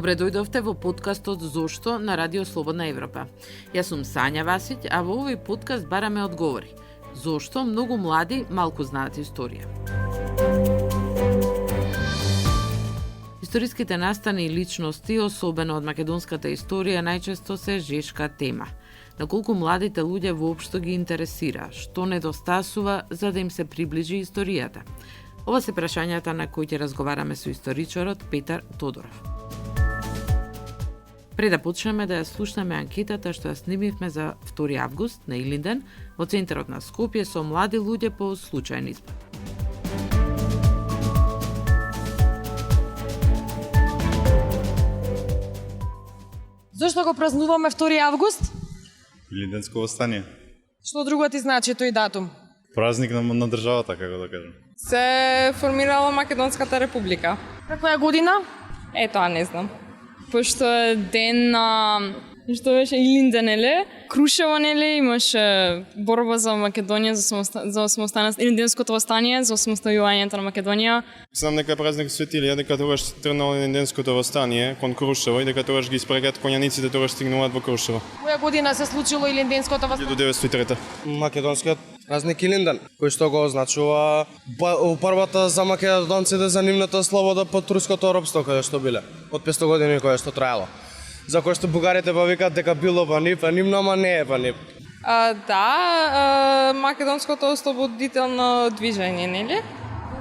Добре дојдовте во подкастот Зошто на Радио Слободна Европа. Јас сум Сања Васиќ, а во овој подкаст бараме одговори. Зошто многу млади малку знаат историја? Историските настани и личности, особено од македонската историја, најчесто се жешка тема. На колку младите луѓе воопшто ги интересира, што недостасува за да им се приближи историјата? Ова се прашањата на кои ќе разговараме со историчарот Петар Тодоров. Пред да почнеме да ја слушнеме анкетата што ја снимивме за 2 август на Илинден во центарот на Скопје со млади луѓе по случајен избор. Зошто го празнуваме 2 август? Илинденско восстание. Што друго ти значи тој датум? Празник на државата, како да кажем. Се формирала Македонската република. На која година? Тоа не знам. Пошто е ден на... Што беше Илинден, нели? Крушево, нели? Имаше борба за Македонија, за самостанност, Илинденското восстание, за самостојувањето на Македонија. Знам дека празник Свети Илија, дека тогаш тргнало Илинденското восстание кон Крушево и дека тогаш ги испрегат конјаниците, тогаш стигнуваат во Крушево. Која година се случило Илинденското восстание? 1903. Македонскиот празник Илинден, кој што го означува првата за македонците за нивната слобода под турското робство каде што биле, од 500 години кое што траело. За кој што бугарите викаат дека било па нивно, ама не е па нив. Македонското ослободително движење, нели?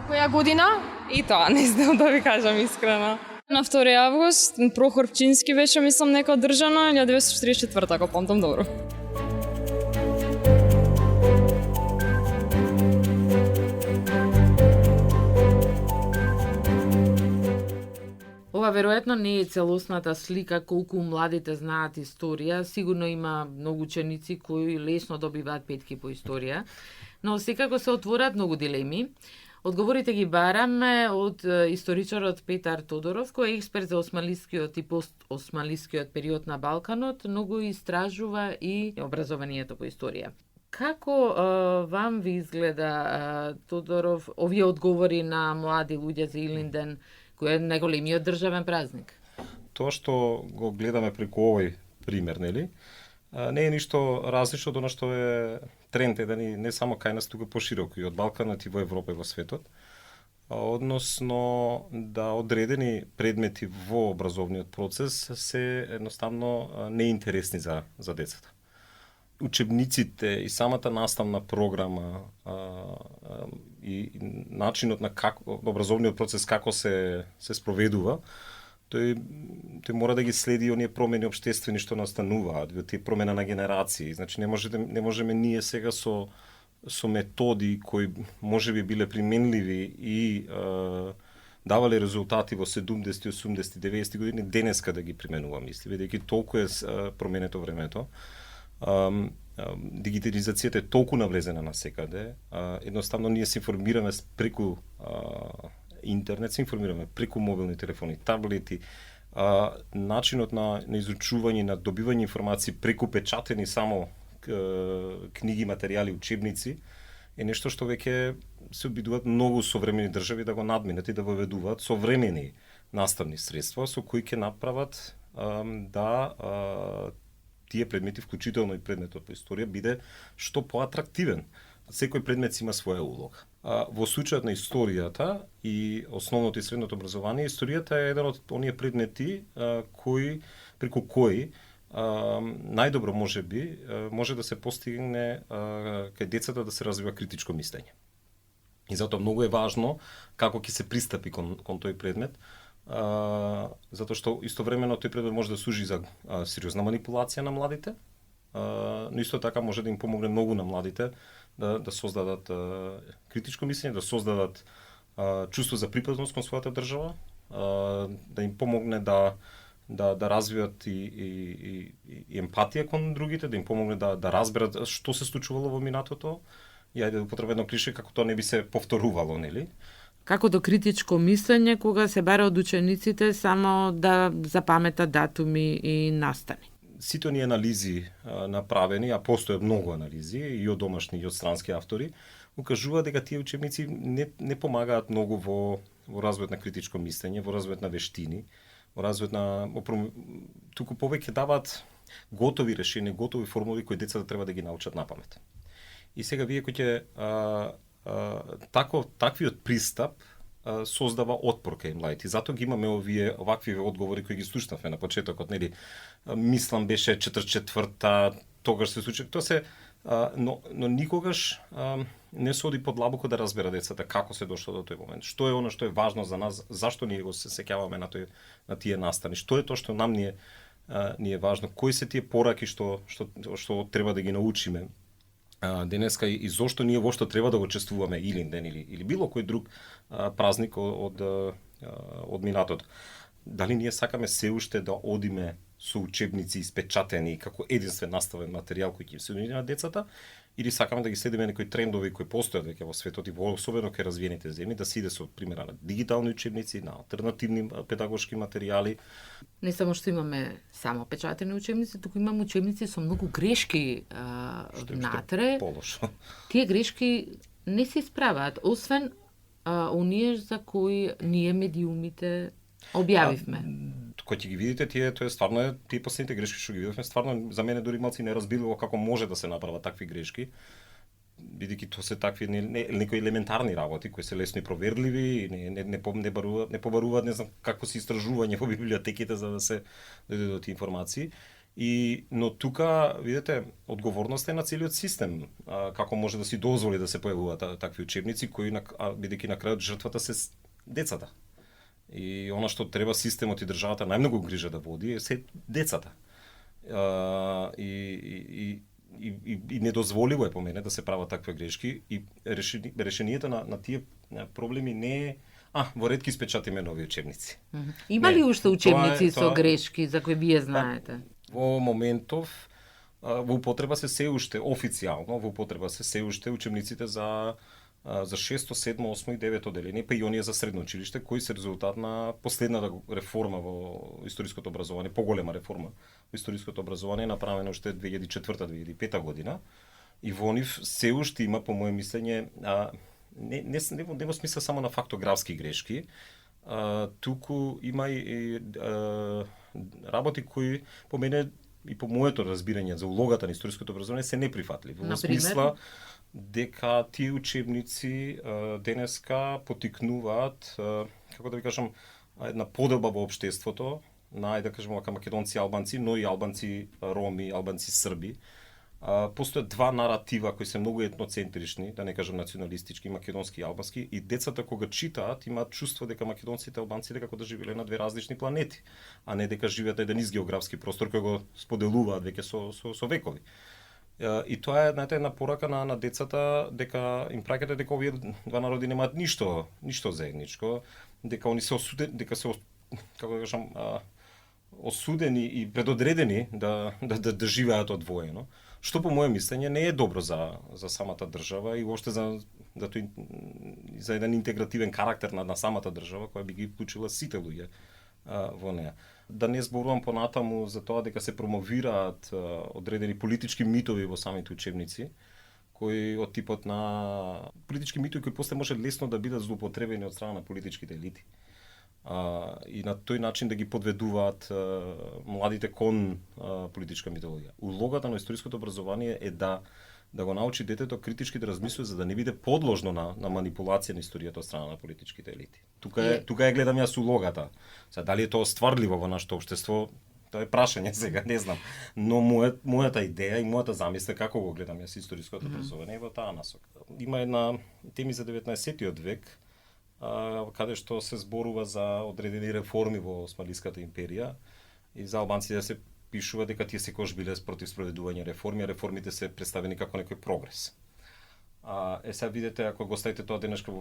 Која година? И тоа не знам да ви кажам искрено. На 2 август Прохор Пчински беше, мислам, нека одржано, 1944, ако помнам добро. Ова веројатно не е целосната слика колку младите знаат историја. Сигурно има многу ученици кои лесно добиваат петки по историја, но секако се отворат многу дилеми. Одговорите ги бараме од историчарот Петар Тодоров, кој е експерт за османлискиот и постосманлискиот период на Балканот, но го истражува и образованието по историја. Како вам ви изгледа, Тодоров, овие одговори на млади луѓе за Илинден, кој е најголемиот државен празник? Тоа што го гледаме преку овој пример, нели? Не е ништо различно од она што е тренд не само кај нас, туку пошироко и од Балканот и во Европа и во светот. Односно да одредени предмети во образовниот процес се едноставно неинтересни за децата. Учебниците и самата наставна програма и начинот на образовниот процес како се спроведува, тој мора да ги следи оние промени општествени што настануваат, тие промена на генерации. Значи не можеме ние сега со методи кои можеби биле применливи и давале резултати во 70, 80, 90 години денеска да ги применуваме, мисли, бидејќи толку е променето времето. Дигитализацијата е толку навлезена насекаде, едноставно ние се информираме преку интернет, се информираме преку мобилни телефони, таблети, начинот на изучување, на добивање информации преку печатени само книги, материјали, учебници е нешто што веќе се обидуваат многу современи држави да го надминат и да воведуваат современи наставни средства со кои ќе направат тие предмети, вклучително и предметот по историја, биде што поатрактивен. Секој предмет има своја улога. Во случајот на историјата и основното и средното образование, историјата е еден од оние предмети преку кои најдобро може да се постигне кај децата да се развива критичко мислење. И затоа многу е важно како ќе се пристапи кон тој предмет, затоа што истовремено тој предмет може да служи за сериозна манипулација на младите, но исто така може да им помогне многу на младите да создадат критичко мислење, да создадат чувство за припадност кон својата држава, да им помогне да развијат и емпатија кон другите, да им помогне да разберат што се случувало во минатото и ајде да употребам едно клише како тоа не би се повторувало, нели? Како до критичко мислење кога се бара од учениците само да запаметат датуми и настани? Сите оние анализи направени, а постојат многу анализи и од домашни и од странски автори, укажуваат дека тие учебници не помагаат многу во развојот на критичко мислење, во развојот на вештини, во развојот на туку повеќе даваат готови решенија, готови формули кои децата треба да ги научат на памет. И сега вие кој ќе таквиот пристап создава отпор кај младите. Затоа ги имаме овакви одговори кои ги слушнавме на почетокот, нели? Мислам беше 44-та, тогаш се случи. Тоа се но никогаш не се оди подлабоко да разбера децата како се дошло до тој момент. Што е оно што е важно за нас, зашто ние го се сеќаваме на тие настани, што е тоа што нам ни е важно, кои се тие пораки што треба да ги научиме денеска и зошто ние воопшто треба да го чествуваме Илинден или било кој друг празник од минатото. Дали ние сакаме се уште да одиме со учебници испечатени како единствен наставен материјал кој ќе се нуди на децата, или сакаме да ги следиме некои трендови кои постојат веќе во светот и особено кај развиените земји, да се иде со примера на дигитални учебници, на алтернативни педагошки материјали. Не само што имаме само печатени учебници, туку имаме учебници со многу грешки внатре. Тие грешки не се исправаат, освен оние за кои ние медиумите објавивме. Кој ќе ги видите, тоа е стварно тие последните грешки што ги видовме, стварно за мене дури малци неразбирливо како може да се направат такви грешки, бидејќи тоа се такви некои елементарни работи кои се лесно и проверливи, не побаруваат, не знам како се истражување во библиотеките за да се дојде до тие информации. Но тука, видите, одговорноста е на целиот систем, како може да си дозволи да се појавуваат такви учебници кои бидејќи на крајот жртвата се децата. И она што треба системот и државата најмногу грижа да води е се децата. И недозволиво е по мене да се прават такви грешки и решението на тие проблеми не е во ред ќе испечатиме нови учебници. Има ли уште учебници со грешки за кои вие знаете? Во моментов во употреба се уште официјално, во употреба се уште учебниците за 6, 7, 8 и 9 одделение, па и оние за средно училиште, кои се резултат на последната реформа во историското образование, поголема реформа во историското образование, направена уште 2004-2005 година. И во нив се уште има, по моје мислење, нема смисла само на фактографски грешки, туку има и работи кои по мене и по моето разбирање за улогата на историското образование се неприфатливи. Во смисла дека тие учебници денеска потикнуваат, како да ви кажам, една поделба во општеството на, да кажеме, македонци и албанци, но и албанци роми, албанци срби. Постојат два наратива кои се многу етноцентрични, да не кажам националистички, македонски и албански, и децата кога читаат имаат чувство дека македонците и албанците како да живееле на две различни планети, а не дека живеат на еден ист географски простор кој го споделуваат веќе со векови. И тоа е една порака на децата дека им праќате дека овие два народи немаат ништо заедничко, дека они се осудени, дека се како да кажам осудени и предодредени да живеат одвоено, што по моје мислење не е добро за самата држава и воопште за еден интегративен карактер на самата држава која би ги вклучила сите луѓе во неа. Да не зборувам понатаму за тоа дека се промовираат одредени политички митови во самите учебници, кои од типот на политички митови кои после може лесно да бидат злоупотребени од страна на политичките елити. И на тој начин да ги подведуваат младите кон политичка митологија. Улогата на историското образование е да го научи детето критички да размислува за да не биде подложно на манипулација на историјата од страна на политичките елити. Тука е гледам јас улогата. Сега дали е тоа стварливо во нашето општество, тоа е прашање сега, не знам. Но мојата идеја и мојата замисла како го гледам јас историското образование во таа насока. Има една теми за 19-тиот век каде што се зборува за одредени реформи во Османлиската империја и за албанците да се пишува дека тие секогаш биле против спроведување реформи, а реформите се представени како некој прогрес. Сега видите, ако го ставите тоа денешка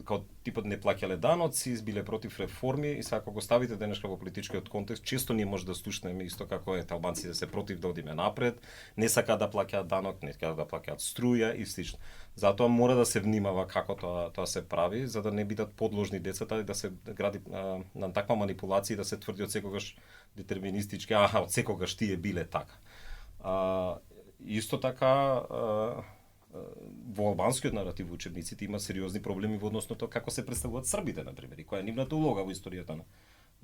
како типот не плаќале даноци, биле против реформи, и сега ако го ставите денешка во политичкиот контекст, често ние може да слушнеме исто како албанците се против да одиме напред, не сакаат да плаќаат данок, не сакаат да плаќаат струја и слично. Затоа мора да се внимава како тоа се прави, за да не бидат подложни децата и да се гради на таква манипулација и да се тврди од секогаш детерминистички, од секогаш тие биле така. Исто така во албанскиот наратив во учебниците има сериозни проблеми во однос на тоа како се представуваат србите, на пример, и која е нивната улога во историјата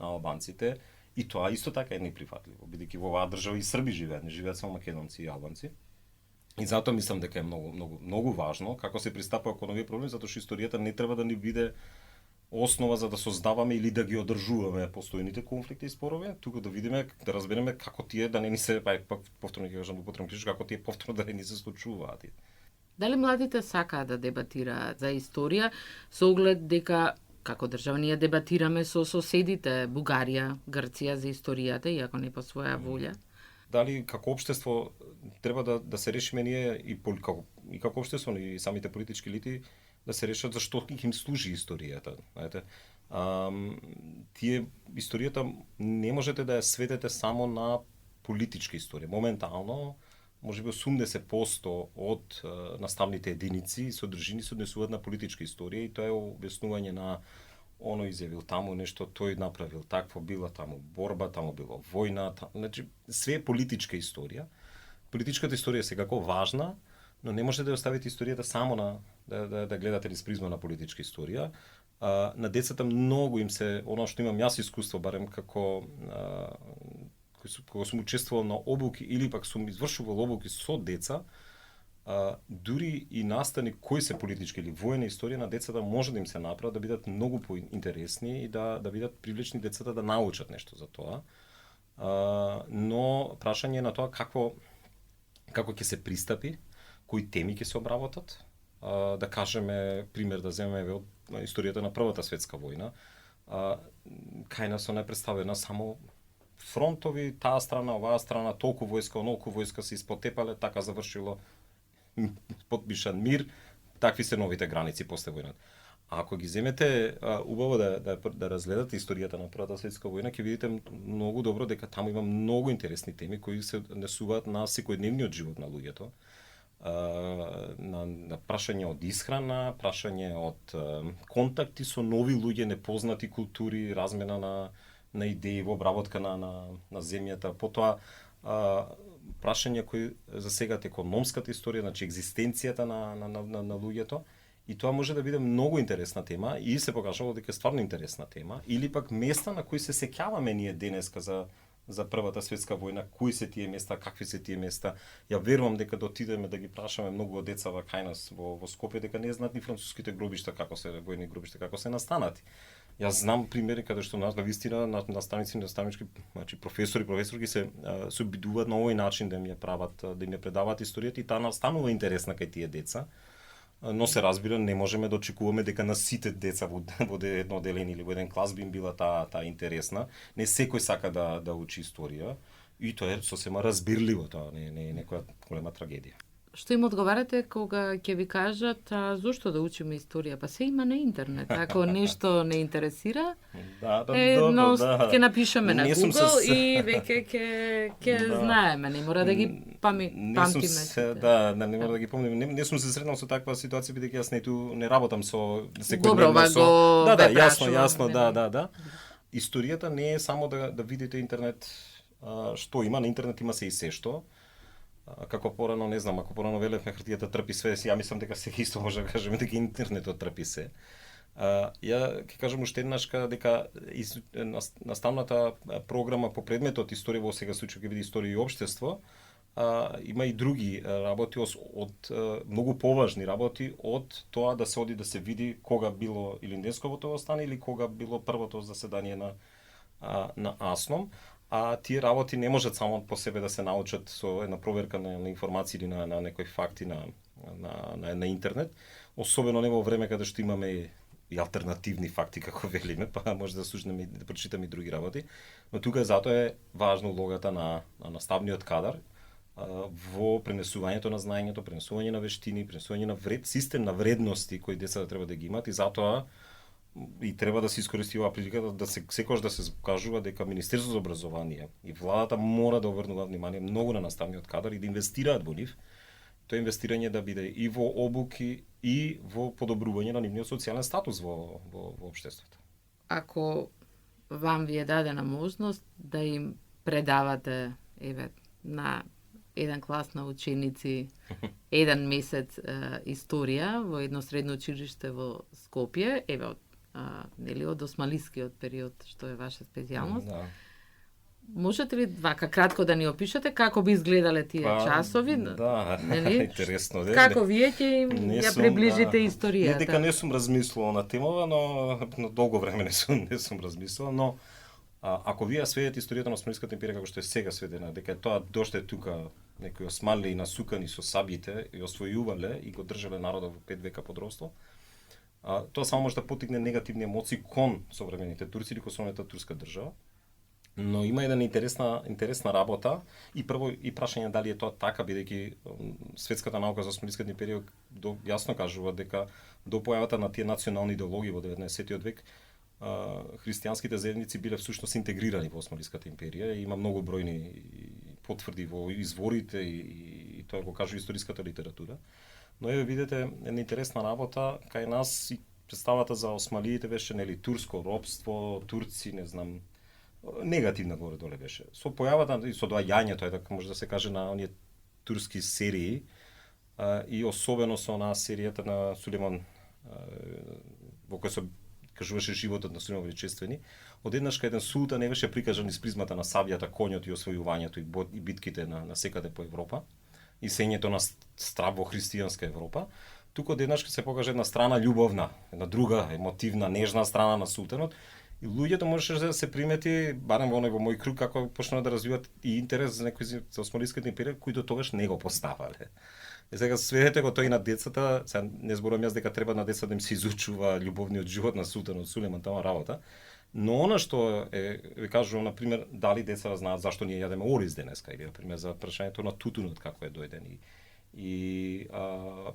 на албанците, и тоа исто така е неприфатливо, бидејќи во оваа држава и Срби живеат, не живеат само македонци и албанци. И затоа мислам дека е многу важно како се пристапува кон овие проблеми, затоа што историјата не треба да ни биде основа за да создаваме или да ги одржуваме постојните конфликти и спорови, туку да видиме, да разбереме како тие да не ни се, повторно ќе кажам, како тие повторно да не ни се случуваат. Дали младите сакаат да дебатираат за историја со оглед дека како држава ние дебатираме со соседите Бугарија, Грција за историјата, иако не по своја волја? Дали како општество треба да се решиме ние и како општество и самите политички елити да се решат зашто им служи историјата. Знаете, историјата не можете да ја светете само на политичка историја. Моментално, можеби 80% од наставните единици и содржини се однесуваат на политичка историја и тоа е објаснување на оно изјавил таму нешто, тој направил такво, била таму борба, таму било војна, значи све е политичка историја. Политичката историја е секако важна, но не можете да оставите историјата само на да гледате низ призма на политичка историја. На децата многу им се, оно што имам јас искуство, барем како кога сум учествувал на обуки или пак сум извршувал обуки со деца, дури и настани кои се политички или војна историја на децата може да им се направат да бидат многу поинтересни и да бидат привлечни децата да научат нешто за тоа. Но прашање е на тоа како ќе се пристапи, кои теми ќе се обработат. Да кажеме, пример да земеме од историјата на Првата светска војна, кај нас она е представена само фронтови, таа страна, оваа страна, толку војска, онолку војска се испотепале, така завршило, подпишан мир, такви се новите граници после војната. А ако ги земете убаво да разгледате историјата на Првата светска војна, ќе видите многу добро дека таму има многу интересни теми кои се однесуваат на секојдневниот живот на луѓето. На прашање од исхрана, прашање од контакти со нови луѓе, непознати култури, размена на идеи во обработка на земјата, потоа прашања кои засегат економската историја, значи екзистенцијата на луѓето, и тоа може да биде многу интересна тема и се покажало дека е стварно интересна тема, или пак места на кои се сеќаваме ние денеска за Првата светска војна, кои се тие места, какви се тие места. Ја верувам дека да отидеме да ги прашаме многу од децава кај нас во Скопје дека не знаат ни француските гробишта како се војни гробишта како се настанати. Јас знам примери каде што нас навистина наставници, наставнички, значи професорки се обидуваат на овој начин да им ја прават, да им ја предаваат историјата и таа настанува интересна кај тие деца. Но се разбира, не можеме да очекуваме дека на сите деца во едно одделение или во еден клас би им била таа интересна. Не секој сака да учи историја и тоа е сосема разбирливо, тоа не е некоја голема трагедија. Што им одговарате кога ќе ви кажат зошто да учиме историја? Па се има на интернет. Ако нешто не интересира, ќе напишеме на Google и веќе ќе знаеме, не мора да ги памтиме. Не мора да ги помним. Не сум се сретнал со таква ситуација бидејќи јас не работам со секојдневно со. Јасно, да. Историјата не е само да видите интернет што има, на интернет има се и се што. Како порано, не знам, ако порано велевме хартијата трпи све, ја мислам дека се исто може да кажеме дека интернетот трпи се. Ја ќе кажам уште еднашка дека наставната програма по предметот историја во сега случај ќе биде историја и општество, има и други работи од многу поважни работи од тоа да се оди да се види кога било Илинденсковото востание или кога било првото заседание на АСНОМ. А тие работи не можат само по себе да се научат со една проверка на информации или на некои факти на интернет, особено не во време каде што имаме и алтернативни факти, како велиме, па може да слушнеме да прочитаме и други работи, но тука затоа е важна улогата на наставниот кадар во пренесувањето на знаењето, пренесување на вештини, пренесување на систем на вредности кои децата треба да ги имат и затоа и треба да се искористи оваа прилика да секогаш да се кажува дека Министерството за образование и владата мора да обрнуваат внимание многу на наставниот кадар и да инвестираат во нив. Тоа инвестирање да биде и во обуки и во подобрување на нивниот социјален статус во општеството. Ако вам ви е дадена можност да им предавате на еден клас на ученици еден месец историја во едно средно училиште во Скопје, од нели од османлискиот период, што е ваша специјалност. Да. Можете ли вака кратко да ни опишете како би изгледале тие часови? Да, нели? интересно. Како вие ќе им ја приближите историјата? Не дека не сум размислувал на темава, но долго време не сум размислувал, но ако вие сведете историјата на Османлиската империја како што е сега сведена, дека тоа доште тука некои османли насукани со сабите и освојувале и го држале народот во 5 века под робство, тоа само може да потигне негативни емоции кон современите турци или кон современата турска држава. Но има една интересна работа и прво и прашање дали е тоа така, бидејќи светската наука за Османлиската империја јасно кажува дека до појавата на тие национални идеологии во 19 век христијанските заедници биле всушност интегрирани во Османлиската империја и има многу бројни потврди во изворите и тоа го кажува историската литература. Но еве видите една интересна работа кај нас и представата за осмалиите беше нели турско робство, турци, не знам, негативна горе доле беше. Со појавата и со доаѓањето, така може да се каже, на оние турски серии и особено со онаа серијата на Сулейман во која се кажуваше животот на Сулейман Величествени, одеднаш кај еден султан не беше прикажан из призмата на сабјата, коњот и освојувањето и битките на секаде по Европа и сењето на страв во христијанска Европа, туку одеднаш се покаже една страна љубовна, една друга емотивна, нежна страна на султанот. И луѓето можеше да се примети, барем во мој круг, како почнаа да развиваат и интерес за некои за Османлиската империја, кои до тогаш не го поставале. И сега сведете го тој на децата, сега не зборувам јас дека треба на децата да им се изучува љубовниот живот на султанот Сулейман, таа работа, но она што ви кажувам, на пример, дали децата знаат зашто ние јадеме ориз денеска, или на пример за прашањето на тутунот како е дојден и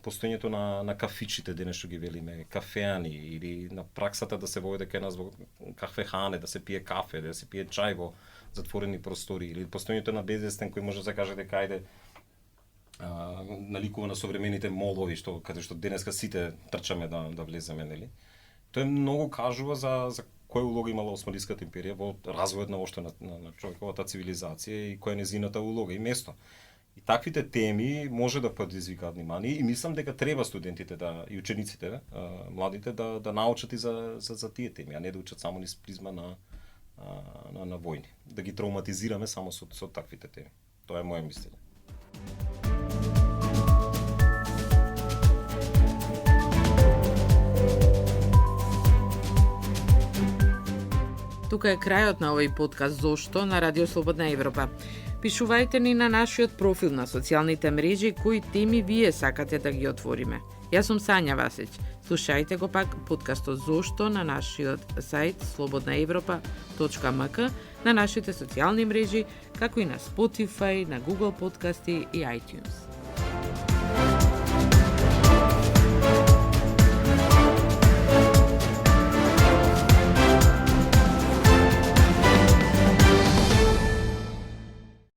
постоењето на кафичите денес што ги велиме кафеани или на праксата да се војде кај нас во кафехане, да се пие кафе, да се пие чај во затворени простори или постоењето на безвестен кој може да се каже дека ајде наликува на современите молови каде што денеска сите трчаме да влеземе, нели. Тоа многу кажува за која улога имала Османлиската империја во развојот на човековата цивилизација и која е незината улога и место. И таквите теми може да предизвикаат внимание и мислам дека треба студентите и учениците, младите да научат и за тие теми, а не да учат само низ призма на војни. Да ги травматизираме само со таквите теми. Тоа е моје мислење. Тука е крајот на овој подкаст Зошто на Радио Слободна Европа. Пишувајте ни на нашиот профил на социјалните мрежи кои теми вие сакате да ги отвориме. Јас сум Сања Васич. Слушајте го пак подкастот Зошто на нашиот сајт slobodnaevropa.mk, на нашите социјални мрежи, како и на Spotify, на Google подкасти и iTunes.